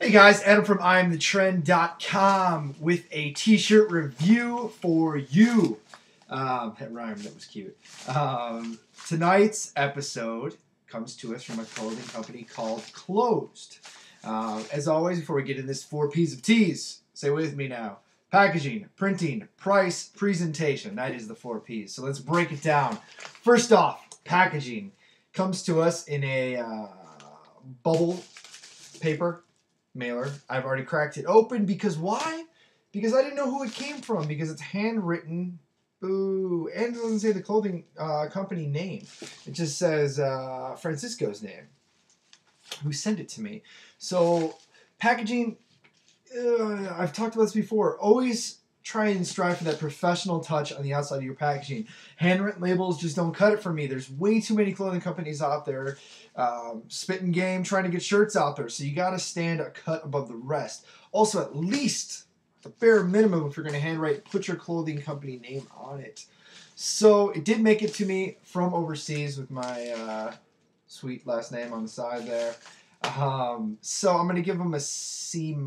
Hey guys, Adam from IAMTHETREND.com with a t-shirt review for you. That rhymed, that was cute. Tonight's episode comes to us from a clothing company called CLOSD. As always, before we get in this 4 P's of T's, say with me now. Packaging, printing, price, presentation. That is the 4 P's. So let's break it down. First off, packaging comes to us in a bubble paper mailer. I've already cracked it open because why? Because I didn't know who it came from, because it's handwritten. Ooh, and it doesn't say the clothing company name. It just says Francisco's name, who sent it to me. So packaging, I've talked about this before. Always try and strive for that professional touch on the outside of your packaging. Handwritten labels just don't cut it for me. There's way too many clothing companies out there spitting game, trying to get shirts out there. So you got to stand a cut above the rest. Also, at least the bare minimum, if you're going to handwrite, put your clothing company name on it. So it did make it to me from overseas with my sweet last name on the side there. So I'm going to give them a C-.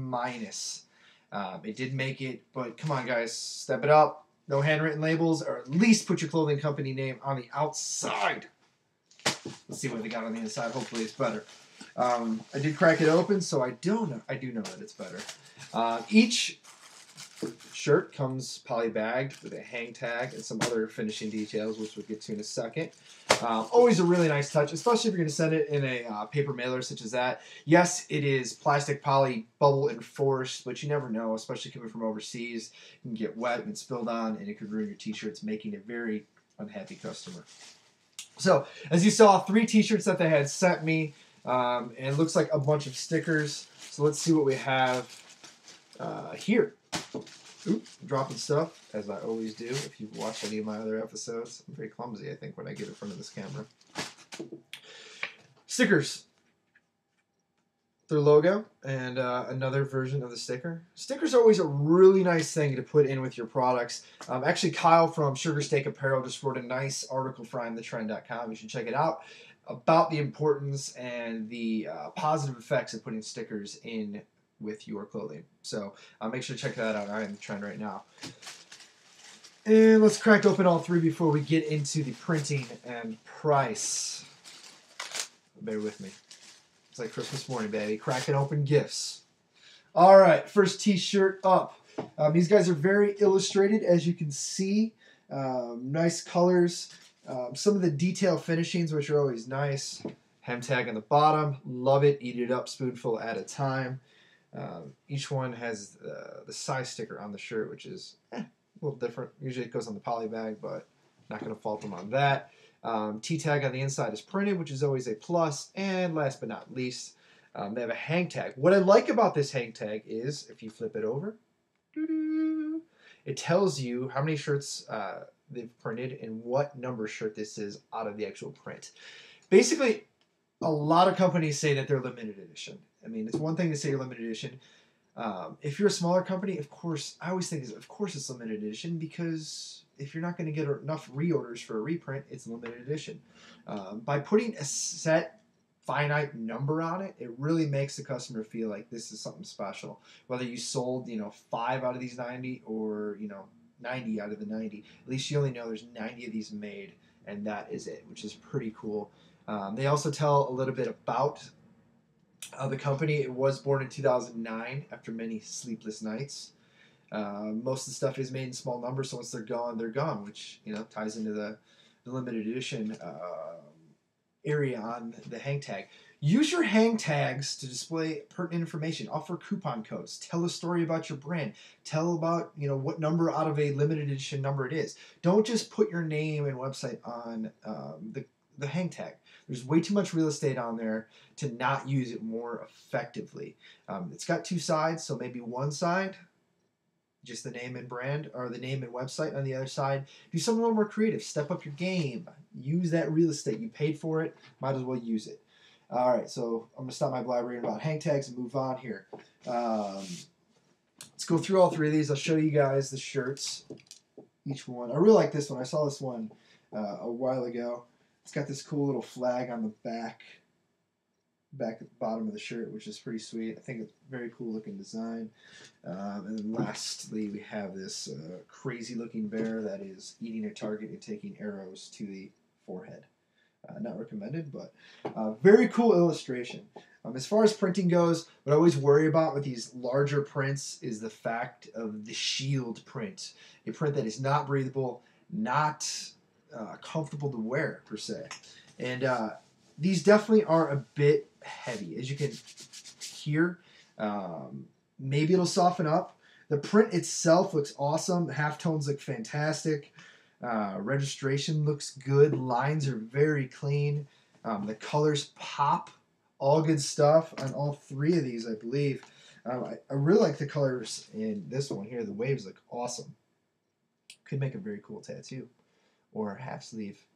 It did make it, but come on guys, step it up. No handwritten labels, or at least put your clothing company name on the outside. Let's see what they got on the inside. Hopefully it's better. I did crack it open, so I do know that it's better. Each shirt comes poly-bagged with a hang tag and some other finishing details, which we'll get to in a second. Always a really nice touch, especially if you're going to send it in a paper mailer such as that. Yes, it is plastic poly bubble enforced, but you never know, especially coming from overseas. You can get wet and spilled on, and it could ruin your t-shirts, making a very unhappy customer. So, as you saw, 3 t-shirts that they had sent me, and it looks like a bunch of stickers. So let's see what we have here. Oop, dropping stuff, as I always do. If you've watched any of my other episodes, I'm very clumsy, I think, when I get in front of this camera. Stickers. Their logo and another version of the sticker. Stickers are always a really nice thing to put in with your products. Actually, Kyle from Sugar Steak Apparel just wrote a nice article for IAMTHETREND.com. You should check it out, about the importance and the positive effects of putting stickers in with your clothing. So make sure to check that out. I am the trend right now. And let's crack open all 3 before we get into the printing and price. Bear with me. It's like Christmas morning, baby. Cracking open gifts. All right, first t-shirt up. These guys are very illustrated, as you can see. Nice colors. Some of the detail finishings, which are always nice. Hem tag on the bottom. Love it. Eat it up, spoonful at a time. Each one has the size sticker on the shirt, which is a little different. Usually it goes on the poly bag, but not going to fault them on that. T-tag on the inside is printed, which is always a plus. And last but not least, they have a hang tag. What I like about this hang tag is, if you flip it over, it tells you how many shirts they've printed and what number shirt this is out of the actual print. Basically, a lot of companies say that they're limited edition. I mean, it's one thing to say you're limited edition. If you're a smaller company, of course, I always think, of course it's limited edition, because if you're not going to get enough reorders for a reprint, it's limited edition. By putting a set finite number on it, it really makes the customer feel like this is something special. Whether you sold, 5 out of these 90 or, 90 out of the 90, at least you only know there's 90 of these made, and that is it, which is pretty cool. They also tell a little bit about the company. It was born in 2009 after many sleepless nights. Most of the stuff is made in small numbers, so once they're gone, which ties into the limited edition area on the hang tag. Use your hang tags to display pertinent information. Offer coupon codes. Tell a story about your brand. Tell about what number out of a limited edition number it is. Don't just put your name and website on the hang tag. There's way too much real estate on there to not use it more effectively. It's got 2 sides, so maybe one side, just the name and brand, or the name and website. On the other side, do something a little more creative. Step up your game. Use that real estate. You paid for it. Might as well use it. All right, so I'm going to stop my blabbering about hang tags and move on here. Let's go through all 3 of these. I'll show you guys the shirts, each one. I really like this one. I saw this one a while ago. It's got this cool little flag on the back. back at the bottom of the shirt, which is pretty sweet. I think it's a very cool looking design. And then lastly, we have this crazy looking bear that is eating a target and taking arrows to the forehead. Not recommended, but very cool illustration. As far as printing goes, what I always worry about with these larger prints is the fact of the shield print. A print that is not breathable, not comfortable to wear, per se. And these definitely are a bit heavy, as you can hear. Maybe it'll soften up. The print itself looks awesome. Halftones look fantastic. Registration looks good. Lines are very clean. The colors pop. All good stuff on all three of these, I believe. I really like the colors in this one here. The waves look awesome. Could make a very cool tattoo or half sleeve.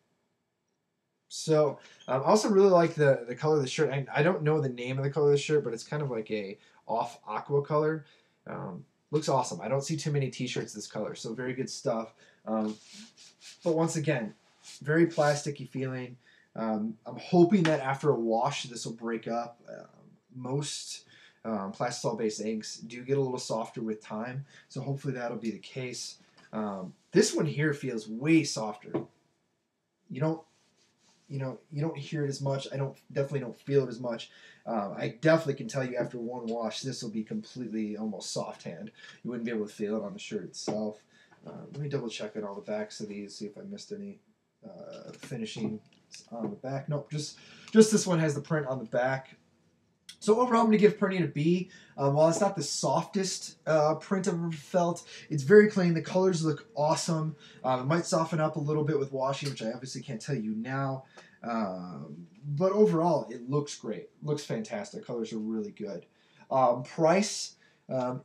So I also really like the color of the shirt. I don't know the name of the color of the shirt, but it's kind of like a off aqua color. Looks awesome. I don't see too many t-shirts this color, so very good stuff. But once again, very plasticky feeling. I'm hoping that after a wash, this will break up. Most plastisol-based inks do get a little softer with time, so hopefully that'll be the case. This one here feels way softer. You don't hear it as much. I definitely don't feel it as much. I definitely can tell you after one wash, this will be completely almost soft hand. You wouldn't be able to feel it on the shirt itself. Let me double check on all the backs of these, see if I missed any finishing on the back. Nope, just this one has the print on the back. So overall, I'm going to give printing a B. While it's not the softest print I've ever felt, it's very clean. The colors look awesome. It might soften up a little bit with washing, which I obviously can't tell you now. But overall, it looks great. Looks fantastic. Colors are really good. Price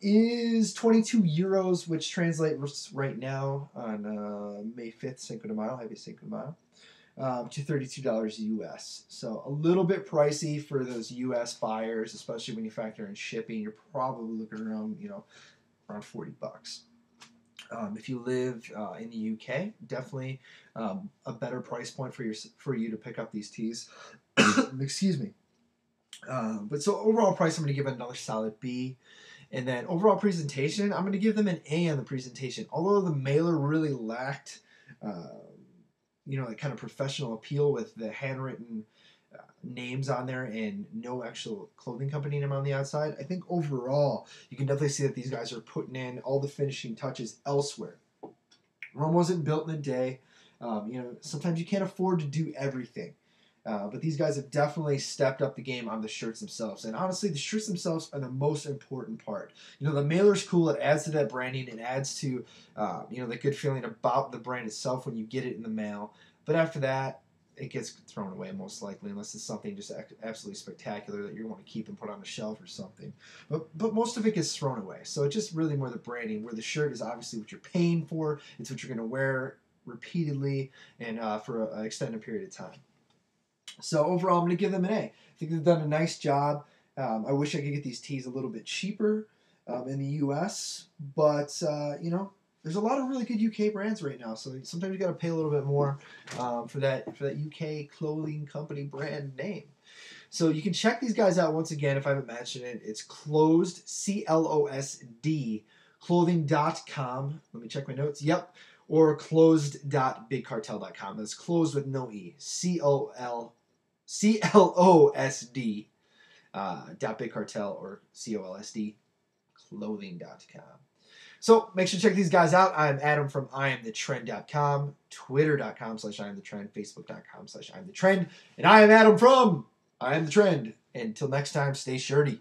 is 22 euros, which translates right now on May 5th, Cinco de Mayo, happy Cinco de Mayo, to $32 US. So a little bit pricey for those US buyers, especially when you factor in shipping. You're probably looking around, around 40 bucks. If you live in the UK, definitely a better price point for you to pick up these tees. Excuse me. But so overall price, I'm going to give it another solid B. And then overall presentation, I'm going to give them an A on the presentation. Although the mailer really lacked, that kind of professional appeal with the handwritten names on there and no actual clothing company name on the outside, I think overall you can definitely see that these guys are putting in all the finishing touches elsewhere. Rome wasn't built in a day. Sometimes you can't afford to do everything. But these guys have definitely stepped up the game on the shirts themselves. And honestly, the shirts themselves are the most important part. The mailer's cool. It adds to that branding. It adds to, the good feeling about the brand itself when you get it in the mail. But after that, it gets thrown away most likely, unless it's something just absolutely spectacular that you want to keep and put on the shelf or something. But most of it gets thrown away. So it's just really more the branding, where the shirt is obviously what you're paying for. It's what you're going to wear repeatedly and for an extended period of time. So overall, I'm going to give them an A. I think they've done a nice job. I wish I could get these tees a little bit cheaper in the U.S., but, there's a lot of really good UK brands right now, so sometimes you got to pay a little bit more for that UK clothing company brand name. So you can check these guys out once again if I haven't mentioned it. It's CLOSD, CLOSD, clothing.com. Let me check my notes. Yep. Or closed.bigcartel.com. That's closed with no E. CLOSD .bigcartel or COLSD clothing.com. So make sure to check these guys out. I'm Adam from IAMTHETREND.com, Twitter.com/IAMTheTrend, Facebook.com/IAMTheTrend, and I am Adam from IAMTheTrend. Until next time, stay shirty.